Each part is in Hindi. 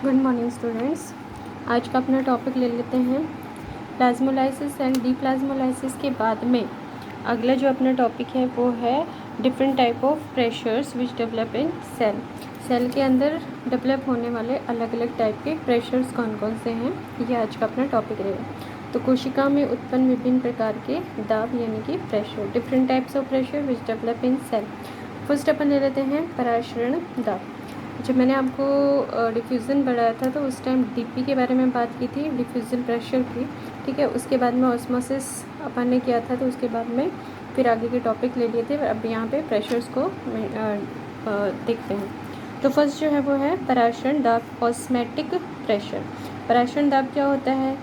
Good morning students. आज का अपना टॉपिक ले लेते हैं प्लाज्मोलाइसिस एंड डीप्लाज्मोलाइसिस के बाद में अगला जो अपना टॉपिक है वो है different type of pressures which develop in cell. Cell के अंदर डेवलप होने वाले अलग अलग टाइप के प्रेशर्स कौन कौन से हैं, ये आज का अपना टॉपिक रहेगा। तो कोशिका में उत्पन्न विभिन्न प्रकार के दाब यानी कि pressure, different types of pressure which develop in cell. First अपन ले लेते हैं पराशरण दाब। जब मैंने आपको डिफ्यूज़न पढ़ाया था तो उस टाइम डीपी के बारे में बात की थी, डिफ्यूज़न प्रेशर की, ठीक है। उसके बाद में ऑस्मोसिस अपन ने किया था, तो उसके बाद में फिर आगे के टॉपिक ले लिए थे। अब यहाँ पे प्रेशर्स को देखते हैं। तो फर्स्ट जो है वो है पराशरण दाब, ऑस्मेटिक प्रेशर। पराशरण दाब क्या होता है,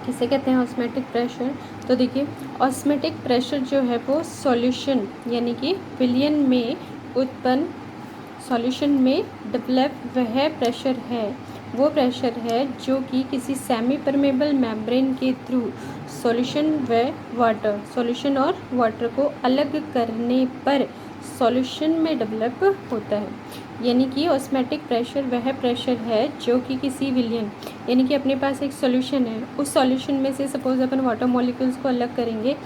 किसे कहते हैं ऑस्मेटिक प्रेशर? तो देखिए, ऑस्मेटिक प्रेशर जो है वो सॉल्यूशन यानी कि विलयन में उत्पन्न, सॉल्यूशन में डेवलप वह प्रेशर है, वो प्रेशर है जो कि किसी सेमी परमेबल मेम्ब्रेन के थ्रू सॉल्यूशन व वाटर, सॉल्यूशन और वाटर को अलग करने पर सॉल्यूशन में डेवलप होता है। यानी कि ऑस्मेटिक प्रेशर वह प्रेशर है जो कि किसी विलयन, यानी कि अपने पास एक सॉल्यूशन है, उस सॉल्यूशन में से सपोज अपन वाटर मॉलिक्यूल्स को अलग करेंगे,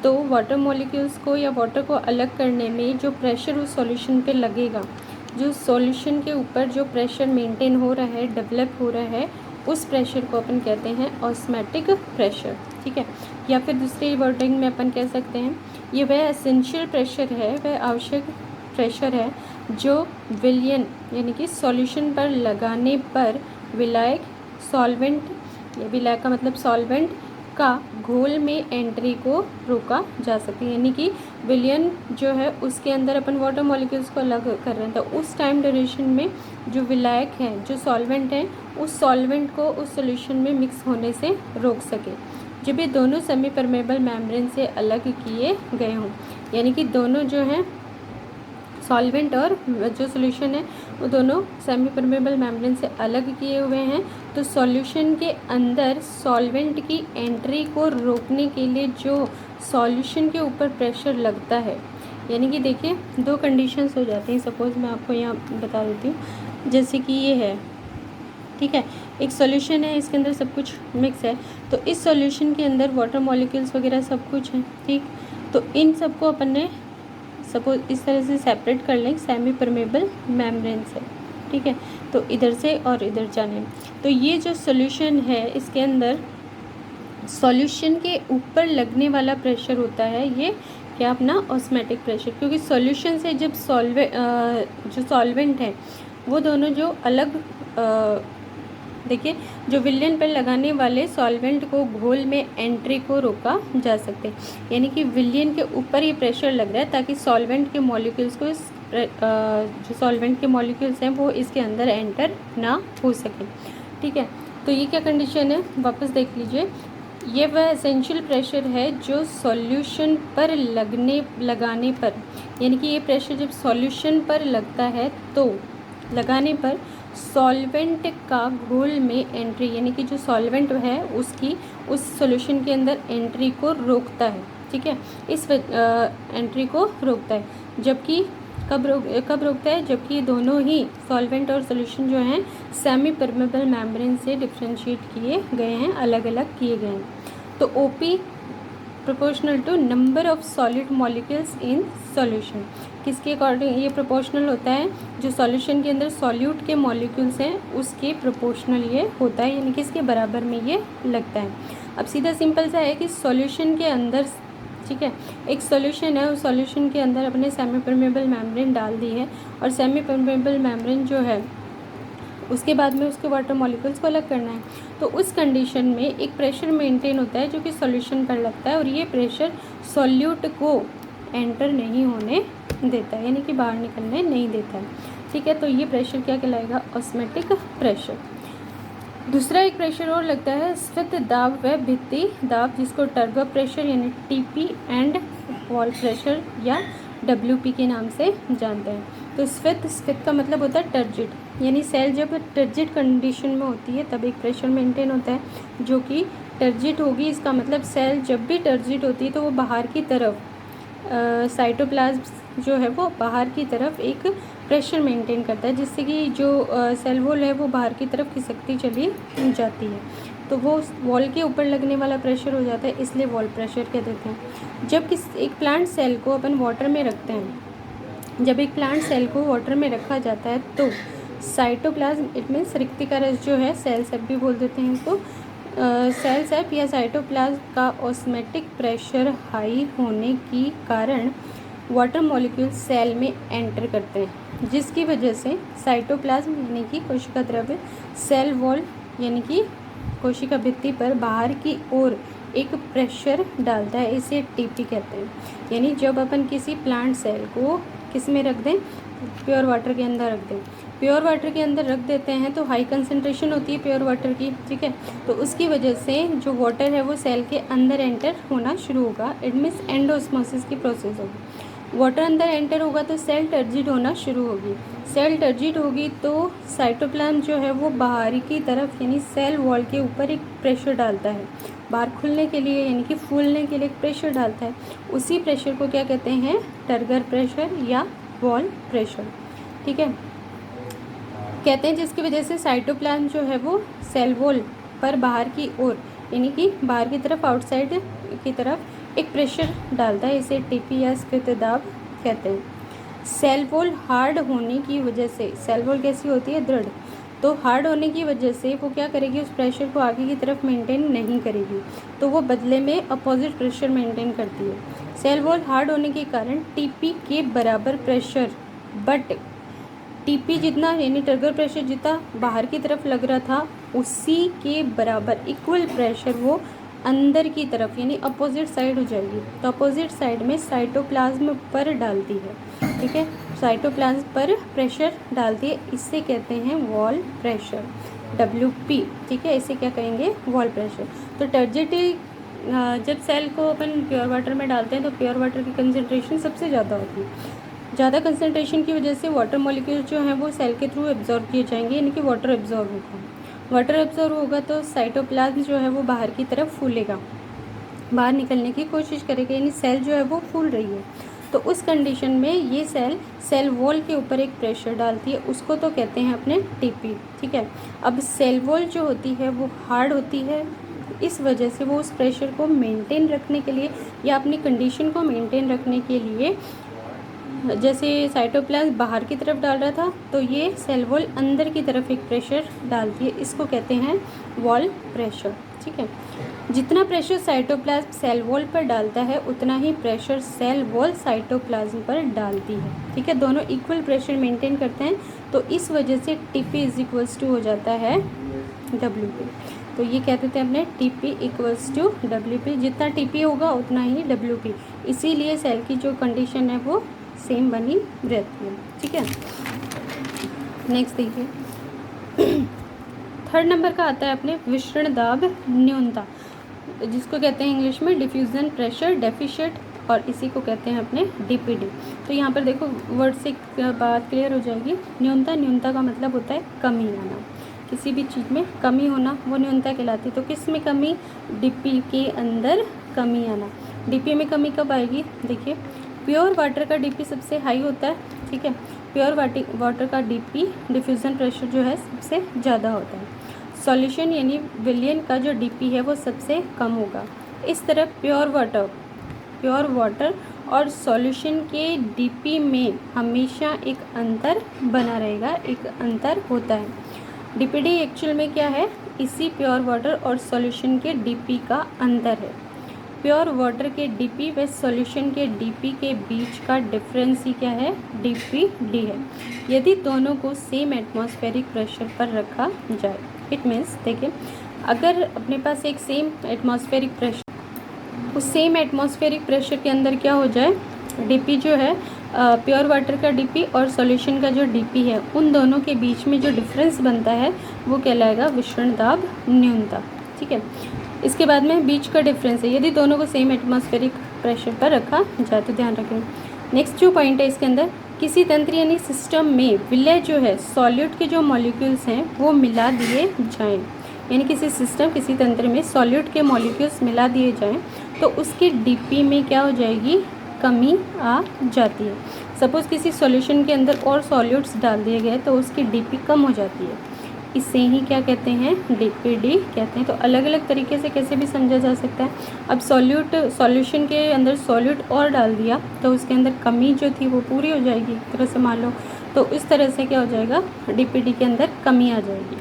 तो वाटर मॉलिक्यूल्स को या वाटर को अलग करने में जो प्रेशर उस सॉल्यूशन पे लगेगा, जो सॉल्यूशन के ऊपर जो प्रेशर मेंटेन हो रहा है, डेवलप हो रहा है, उस प्रेशर को अपन कहते हैं ऑस्मेटिक प्रेशर, ठीक है। या फिर दूसरी वर्डिंग में अपन कह सकते हैं ये वह एसेंशियल प्रेशर है, वह आवश्यक प्रेशर है जो विलयन यानी कि सॉल्यूशन पर लगाने पर विलायक सॉल्वेंट, या विलायक का मतलब सॉल्वेंट का घोल में एंट्री को रोका जा सके। यानी कि विलयन जो है उसके अंदर अपन वाटर मॉलिक्यूल्स को अलग कर रहे हैं, तो उस टाइम ड्यूरेशन में जो विलायक है, जो सॉल्वेंट है, उस सॉल्वेंट को उस सॉल्यूशन में मिक्स होने से रोक सके जब ये दोनों सेमी परमेबल मेम्ब्रेन से अलग किए गए हों। यानी कि दोनों जो हैं सॉल्वेंट और जो सॉल्यूशन है वो दोनों सेमी परमेबल मेम्ब्रेन से अलग किए हुए हैं, तो सॉल्यूशन के अंदर सॉल्वेंट की एंट्री को रोकने के लिए जो सॉल्यूशन के ऊपर प्रेशर लगता है, यानी कि देखिए दो कंडीशंस हो जाती हैं। सपोज़ मैं आपको यहाँ बता देती हूँ, जैसे कि ये है, ठीक है, एक सॉल्यूशन है, इसके अंदर सब कुछ मिक्स है, तो इस सॉल्यूशन के अंदर वाटर मॉलिक्यूल्स वगैरह सब कुछ है, ठीक। तो इन सबको अपन ने सपोज इस तरह से सेपरेट कर लें सेमी परमेबल मेम्ब्रेन से, ठीक है। तो इधर से और इधर जाने, तो ये जो सॉल्यूशन है इसके अंदर सॉल्यूशन के ऊपर लगने वाला प्रेशर होता है, ये क्या अपना ऑस्मेटिक प्रेशर, क्योंकि सॉल्यूशन से जब जो सॉल्वेंट है वो दोनों जो अलग देखिए, जो विलयन पर लगाने वाले सॉल्वेंट को घोल में एंट्री को रोका जा सकते, यानी कि विलयन के ऊपर ये प्रेशर लग रहा है ताकि सॉल्वेंट के मॉलिक्यूल्स को जो सॉल्वेंट के मॉलिक्यूल्स हैं वो इसके अंदर एंटर ना हो सके, ठीक है। तो ये क्या कंडीशन है, वापस देख लीजिए, ये वह एसेंशियल प्रेशर है जो सॉल्यूशन पर लगाने पर, यानी कि ये प्रेशर जब सॉल्यूशन पर लगता है तो लगाने पर सॉल्वेंट का घोल में एंट्री, यानी कि जो सॉल्वेंट है उसकी उस सॉल्यूशन के अंदर एंट्री को रोकता है, ठीक है, इस एंट्री को रोकता है। जबकि कब रोकता है, जबकि दोनों ही सॉल्वेंट और सॉल्यूशन जो हैं सेमी परमेबल मेम्ब्रेन से डिफ्रेंशिएट किए गए हैं, अलग अलग किए गए हैं। तो OP proportional to number of solid molecules in solution, किसके अकॉर्डिंग ये प्रोपोर्शनल होता है, जो सॉल्यूशन के अंदर सॉल्यूट के मॉलिक्यूल्स हैं उसके प्रोपोर्शनल ये होता है, यानी कि इसके बराबर में ये लगता है। अब सीधा सिंपल सा है कि सॉल्यूशन के अंदर, ठीक है, एक सॉल्यूशन है, उस सॉल्यूशन के अंदर अपने सेमी परमेबल मेम्ब्रेन डाल दी है, और सेमी परमेबल मेम्ब्रेन जो है उसके बाद में उसके वाटर मॉलिक्यूल्स को अलग करना है, तो उस कंडीशन में एक प्रेशर मेंटेन होता है जो कि सॉल्यूशन पर लगता है, और ये प्रेशर सॉल्यूट को एंटर नहीं होने देता है, यानी कि बाहर निकलने नहीं देता है, ठीक है। तो ये प्रेशर क्या कहलाएगा, ऑस्मेटिक प्रेशर। दूसरा एक प्रेशर और लगता है स्फीत दाब व भित्ति दाब, जिसको टर्बो प्रेशर यानी टीपी एंड वॉल प्रेशर या डब्ल्यूपी के नाम से जानते हैं। तो स्फीत का मतलब होता है टर्जिड, यानी सेल जब टर्जिड कंडीशन में होती है तब एक प्रेशर मेंटेन होता है जो कि टर्जिड होगी। इसका मतलब सेल जब भी टर्जिड होती है तो वो बाहर की तरफ साइटोप्लाज्म जो है वो बाहर की तरफ एक प्रेशर मेंटेन करता है, जिससे कि जो सेल वॉल है वो बाहर की तरफ खिसकती चली जाती है, तो वो वॉल के ऊपर लगने वाला प्रेशर हो जाता है, इसलिए वॉल प्रेशर कह देते हैं। जब एक प्लांट सेल को अपन वाटर में रखते हैं, जब एक प्लांट सेल को वाटर में रखा जाता है तो साइटोप्लाज्म, इट मीन्स रिक्तिका रस जो है, सेल सेप भी बोल देते हैं इसको, सेल सेप या साइटोप्लाज्म का ऑस्मेटिक प्रेशर हाई होने के कारण वाटर मॉलिक्यूल सेल में एंटर करते हैं, जिसकी वजह से साइटोप्लाज्म यानी कि कोशिका द्रव्य सेल वॉल यानी कि कोशिका भित्ति पर बाहर की ओर एक प्रेशर डालता है, इसे टीपी कहते हैं। यानी जब अपन किसी प्लांट सेल को किस में रख दें, प्योर वाटर के अंदर रख दें, प्योर वाटर के अंदर रख देते हैं तो हाई कंसंट्रेशन होती है प्योर वाटर की, ठीक है, तो उसकी वजह से जो वाटर है वो सेल के अंदर एंटर होना शुरू होगा, इट मीन्स एंडोस्मोसिस की प्रोसेस होगी। वाटर अंदर एंटर होगा तो सेल टर्जिड होना शुरू होगी, सेल टर्जिड होगी तो साइटोप्लाज्म जो है वो बाहर की तरफ यानी सेल वॉल के ऊपर एक प्रेशर डालता है, बाहर खुलने के लिए यानी कि फूलने के लिए एक प्रेशर डालता है। उसी प्रेशर को क्या कहते हैं, टर्गर प्रेशर या वॉल प्रेशर, ठीक है, कहते हैं, जिसकी वजह से साइटोप्लाज्म जो है वो सेल वॉल पर बाहर की ओर यानी कि बाहर की तरफ, आउटसाइड की तरफ एक प्रेशर डालता है, इसे टीपी या स्फीत दाब कहते हैं। सेल वॉल हार्ड होने की वजह से, सेल वॉल कैसी होती है, दृढ़, तो हार्ड होने की वजह से वो क्या करेगी, उस प्रेशर को आगे की तरफ मेंटेन नहीं करेगी, तो वो बदले में अपोजिट प्रेशर मेंटेन करती है। सेल वॉल हार्ड होने के कारण टीपी के बराबर प्रेशर, बट टीपी जितना यानी टर्गर प्रेशर जितना बाहर की तरफ लग रहा था उसी के बराबर इक्वल प्रेशर वो अंदर की तरफ यानी अपोजिट साइड हो जाएगी, तो अपोजिट साइड में साइटोप्लाज्म पर डालती है, ठीक है, साइटोप्लाज्म पर प्रेशर डालती है, इससे कहते हैं वॉल प्रेशर, WP, ठीक है, इसे क्या कहेंगे, वॉल प्रेशर। तो टर्जिडिटी, जब सेल को अपन प्योर वाटर में डालते हैं तो प्योर वाटर की कंसंट्रेशन सबसे ज़्यादा होती है, ज़्यादा कंसंट्रेशन की वजह से वाटर मॉलिक्यूल्स जो हैं वो सेल के थ्रू एब्जॉर्ब किए जाएंगे, यानी कि वाटर एब्जॉर्ब होगा, वाटर एब्जॉर्ब होगा तो साइटोप्लाज्म जो है वो बाहर की तरफ फूलेगा, बाहर निकलने की कोशिश करेगा, यानी सेल जो है वो फूल रही है, तो उस कंडीशन में ये सेल वॉल के ऊपर एक प्रेशर डालती है, उसको तो कहते हैं अपने टीपी, ठीक है। अब सेल वॉल जो होती है वो हार्ड होती है, इस वजह से वो उस प्रेशर को मेंटेन रखने के लिए या अपनी कंडीशन को मेंटेन रखने के लिए, जैसे साइटोप्लाज्म बाहर की तरफ डाल रहा था तो ये सेल वॉल अंदर की तरफ एक प्रेशर डालती है, इसको कहते हैं वॉल प्रेशर, ठीक है। जितना प्रेशर साइटोप्लाज्म सेल वॉल पर डालता है उतना ही प्रेशर सेल वॉल साइटोप्लाज्म पर डालती है, ठीक है, दोनों इक्वल प्रेशर मेंटेन करते हैं, तो इस वजह से टीपी इज इक्वल्स टू हो जाता है WP। तो ये कहते थे अपने टीपी इक्वल्स टू WP, जितना टीपी होगा उतना ही WP, इसीलिए सेल की जो कंडीशन है वो सेम बनी रहती है, ठीक है। नेक्स्ट देखिए, थर्ड नंबर का आता है अपने विसरण दाब न्यूनता, जिसको कहते हैं इंग्लिश में डिफ्यूजन प्रेशर डेफिशिएट, और इसी को कहते हैं अपने DPD। तो यहाँ पर देखो वर्ड से बात क्लियर हो जाएगी। न्यूनता का मतलब होता है कमी आना, किसी भी चीज़ में कमी होना वो न्यूनता कहलाती है। तो किस में कमी, DP के अंदर कमी आना। DP में कमी कब आएगी, देखिए प्योर वाटर का DP सबसे हाई होता है, ठीक है, प्योर वाटर का DP डिफ्यूज़न प्रेशर जो है सबसे ज़्यादा होता है। सॉल्यूशन यानी विलियन का जो DP है वो सबसे कम होगा। इस तरह प्योर वाटर और सॉल्यूशन के DP में हमेशा एक अंतर बना रहेगा, एक अंतर होता है। DPD एक्चुअल में क्या है, इसी प्योर वाटर और सॉल्यूशन के DP का अंतर है। प्योर वाटर के DP व सॉल्यूशन के DP के बीच का डिफरेंस ही क्या है, DPD है, यदि दोनों को सेम एटमॉस्फेरिक प्रेशर पर रखा जाए। इट मीन्स देखिए, अगर अपने पास एक सेम एटमॉस्फेरिक प्रेशर, उस सेम एटमॉस्फेरिक प्रेशर के अंदर क्या हो जाए, DP जो है प्योर वाटर का DP और सॉल्यूशन का जो DP है, उन दोनों के बीच में जो डिफरेंस बनता है वो कहलाएगा विसरण दाब न्यूनता, ठीक है। इसके बाद में बीच का डिफरेंस है, यदि दोनों को सेम एटमॉस्फेरिक प्रेशर पर रखा जाए तो ध्यान रखें। नेक्स्ट जो पॉइंट है इसके अंदर, किसी तंत्र यानी सिस्टम में विलय जो है सॉल्यूट के जो मॉलिक्यूल्स हैं वो मिला दिए जाएं, यानी किसी सिस्टम किसी तंत्र में सॉल्यूट के मॉलिक्यूल्स मिला दिए जाएं तो उसके DP में क्या हो जाएगी, कमी आ जाती है। सपोज़ किसी सॉल्यूशन के अंदर और सॉल्यूट्स डाल दिए गए तो उसकी डीपी कम हो जाती है, इसे ही क्या कहते हैं, डीपीडी कहते हैं। तो अलग अलग तरीके से कैसे भी समझा जा सकता है। अब सॉल्यूशन के अंदर सॉल्यूट और डाल दिया तो उसके अंदर कमी जो थी वो पूरी हो जाएगी एक तरह से मान लो, तो इस तरह से क्या हो जाएगा, डीपीडी के अंदर कमी आ जाएगी,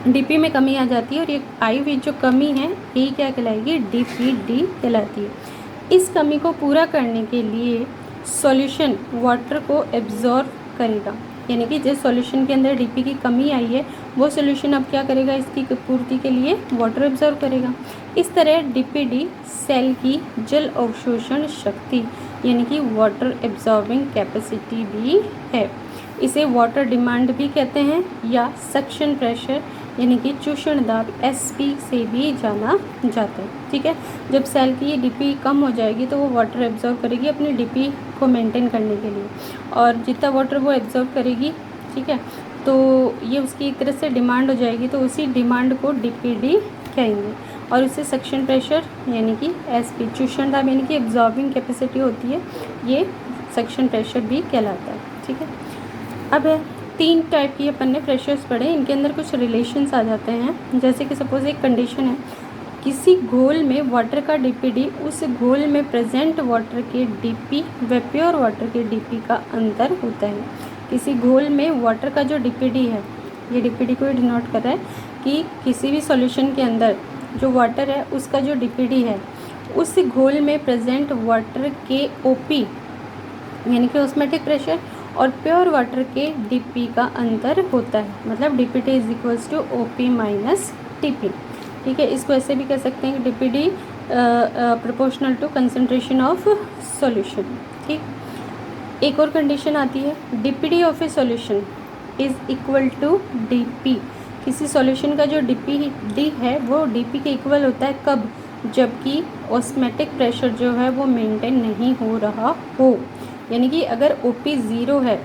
डीपी में कमी आ जाती है और ये आई हुई जो कमी है ये क्या कहलाएगी, डीपीडी कहलाती है। इस कमी को पूरा करने के लिए सॉल्यूशन वाटर को एब्जॉर्ब करेगा, यानी कि जिस सॉल्यूशन के अंदर डीपी की कमी आई है वो सॉल्यूशन अब क्या करेगा, इसकी पूर्ति के लिए वाटर एब्जॉर्ब करेगा। इस तरह डीपीडी सेल की जल अवशोषण शक्ति यानी कि वाटर एब्जॉर्बिंग कैपेसिटी भी है। इसे वाटर डिमांड भी कहते हैं या सक्शन प्रेशर यानी कि चूषण दाब एसपी से भी जाना जाता है। ठीक है, जब सेल की डीपी कम हो जाएगी तो वो वाटर एब्जॉर्ब करेगी अपनी डीपी को मेंटेन करने के लिए, और जितना वाटर वो एब्जॉर्ब करेगी, ठीक है, तो ये उसकी एक तरह से डिमांड हो जाएगी, तो उसी डिमांड को डीपीडी कहेंगे। और उससे सक्शन प्रेशर यानी कि एसपी चूषण दाब यानी कि एब्जॉर्बिंग कैपेसिटी होती है, ये सक्शन प्रेशर भी कहलाता है। ठीक है, अब है 3 टाइप की अपन ने प्रेशर्स पढ़े, इनके अंदर कुछ रिलेशंस आ जाते हैं। जैसे कि सपोज एक कंडीशन है, किसी घोल में वाटर का डीपीडी उस घोल में प्रेजेंट वाटर के डीपी व प्योर वाटर के डीपी का अंतर होता है। किसी घोल में वाटर का जो डीपीडी है, ये डीपीडी को डिनोट कर रहा है कि किसी भी सॉल्यूशन के अंदर जो वाटर है उसका जो डीपीडी है उस घोल में प्रेजेंट वाटर के ओपी यानी कि ऑस्मोटिक प्रेशर और प्योर वाटर के डीपी का अंतर होता है, मतलब DPT is equals to OP minus TP. ठीक है, इसको ऐसे भी कह सकते हैं कि DPD proportional to concentration of solution. ठीक, एक और कंडीशन आती है, DPD of a solution is equal to DP. किसी सॉल्यूशन का जो डीपीडी है वो डीपी के इक्वल होता है, कब, जबकि ऑस्मोटिक प्रेशर जो है वो मेंटेन नहीं हो रहा हो, यानी कि अगर ओपी 0 है,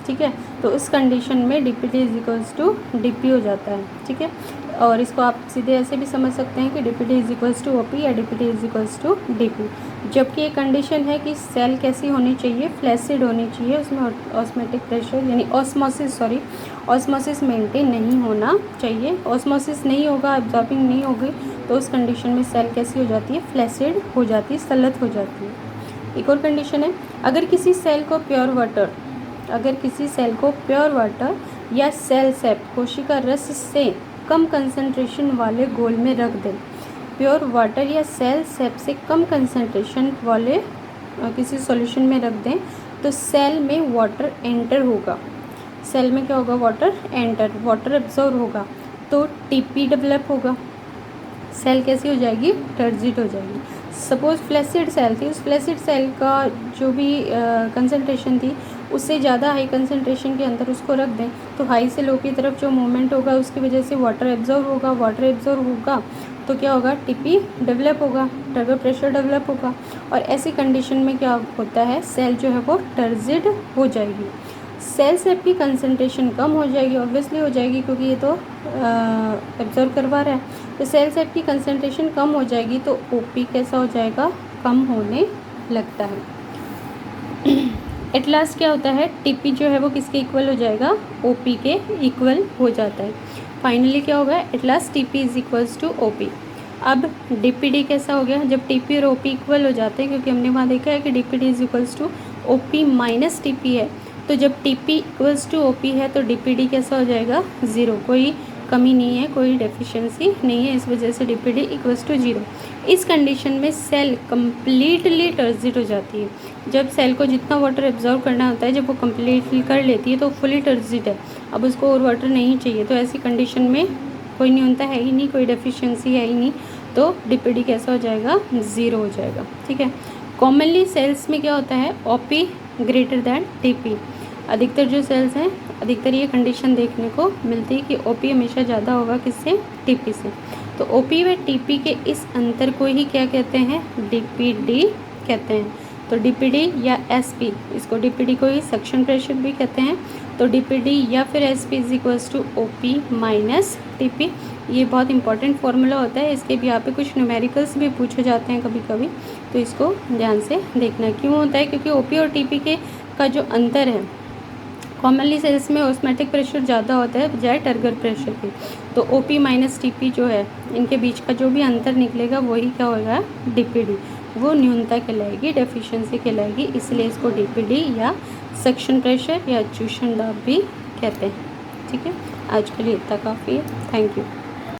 ठीक है, तो उस कंडीशन में DPT is equals to DP हो जाता है। ठीक है, और इसको आप सीधे ऐसे भी समझ सकते हैं कि DPT is equals to OP या DPT is equals to DP. जबकि एक कंडीशन है कि सेल कैसी होनी चाहिए, फ्लैसिड होनी चाहिए, उसमें ऑस्मोटिक प्रेशर यानी ऑस्मोसिस मेंटेन नहीं होना चाहिए। ऑस्मोसिस नहीं होगा, एब्जॉर्बिंग नहीं होगी, तो उस कंडीशन में सेल कैसी हो जाती है, फ्लैसिड हो जाती है, सलत हो जाती है। एक और कंडीशन है, अगर किसी सेल को प्योर वाटर या सेल सेप कोशिका रस से कम कंसंट्रेशन वाले घोल में रख दें, प्योर वाटर या सेल सेप से कम कंसंट्रेशन वाले किसी सॉल्यूशन में रख दें तो सेल में वाटर एंटर होगा। सेल में क्या होगा, वाटर एब्जॉर्ब होगा, तो टीपी डेवलप होगा, सेल कैसी हो जाएगी, टर्जिड हो जाएगी। सपोज फ्लैसिड सेल थी, उस फ्लैसिड सेल का जो भी कंसंट्रेशन थी उससे ज़्यादा हाई कंसंट्रेशन के अंदर उसको रख दें तो हाई से लो की तरफ जो मूवमेंट होगा उसकी वजह से वाटर एब्जॉर्ब होगा, तो क्या होगा, टीपी डेवलप होगा, टर्बो प्रेशर डेवलप होगा, और ऐसी कंडीशन में क्या होता है, सेल जो है वो टर्जिड हो जाएगी। सेल सेप की कंसंट्रेशन कम हो जाएगी, ऑब्वियसली हो जाएगी क्योंकि ये तो एब्जॉर्ब करवा रहा है, तो सेल सेप की कंसंट्रेशन कम हो जाएगी तो ओपी कैसा हो जाएगा, कम होने लगता है। एट लास्ट क्या होता है, टीपी जो है वो किसके इक्वल हो जाएगा, ओपी के इक्वल हो जाता है। फाइनली क्या होगा, at last TP is equals to OP. अब डीपीडी कैसा हो गया, जब टीपी और ओपी इक्वल हो जाते हैं, क्योंकि हमने वहाँ देखा है कि DPD is equals to OP minus TP है, तो जब टीपी इक्वल्स टू ओपी है तो डीपीडी कैसा हो जाएगा, 0, कोई कमी नहीं है, कोई डेफिशिएंसी नहीं है, इस वजह से डीपीडी इक्वल्स टू 0। इस कंडीशन में सेल कम्प्लीटली टर्जिड हो जाती है। जब सेल को जितना वाटर एब्जॉर्ब करना होता है, जब वो कम्प्लीटली कर लेती है तो फुली टर्जिड है, अब उसको और वाटर नहीं चाहिए, तो ऐसी कंडीशन में कोई नहीं होता है ही नहीं, कोई डेफिशिएंसी है ही नहीं, तो डीपीडी कैसा हो जाएगा, 0 हो जाएगा। ठीक है, कॉमनली सेल्स में क्या होता है, ओपी ग्रेटर दैन टीपी। अधिकतर जो सेल्स हैं, अधिकतर ये कंडीशन देखने को मिलती है कि ओपी हमेशा ज़्यादा होगा किससे, टीपी से। तो ओपी व टीपी के इस अंतर को ही क्या कहते हैं, डीपीडी कहते हैं। तो डीपीडी या एसपी, इसको डीपीडी को ही सक्शन प्रेशर भी कहते हैं, तो डीपीडी या फिर SP is equals to OP minus TP. ये बहुत इंपॉर्टेंट फार्मूला होता है, इसके भी यहाँ पे कुछ न्यूमेरिकल्स भी पूछे जाते हैं कभी कभी, तो इसको ध्यान से देखना क्यों होता है, क्योंकि ओपी और टीपी के का जो अंतर है, कॉमनली सेल्स में ऑस्मेटिक प्रेशर ज़्यादा होता है बजाय टर्गर प्रेशर के। तो ओपी माइनस टीपी जो है, इनके बीच का जो भी अंतर निकलेगा वही क्या होगा, डीपीडी, वो न्यूनता कहलाएगी, डेफिशिएंसी कहलाएगी। इसलिए इसको डीपीडी या सक्शन प्रेशर या चूषण दाब भी कहते हैं। ठीक है, आज के लिए इतना काफ़ी है। Thank you.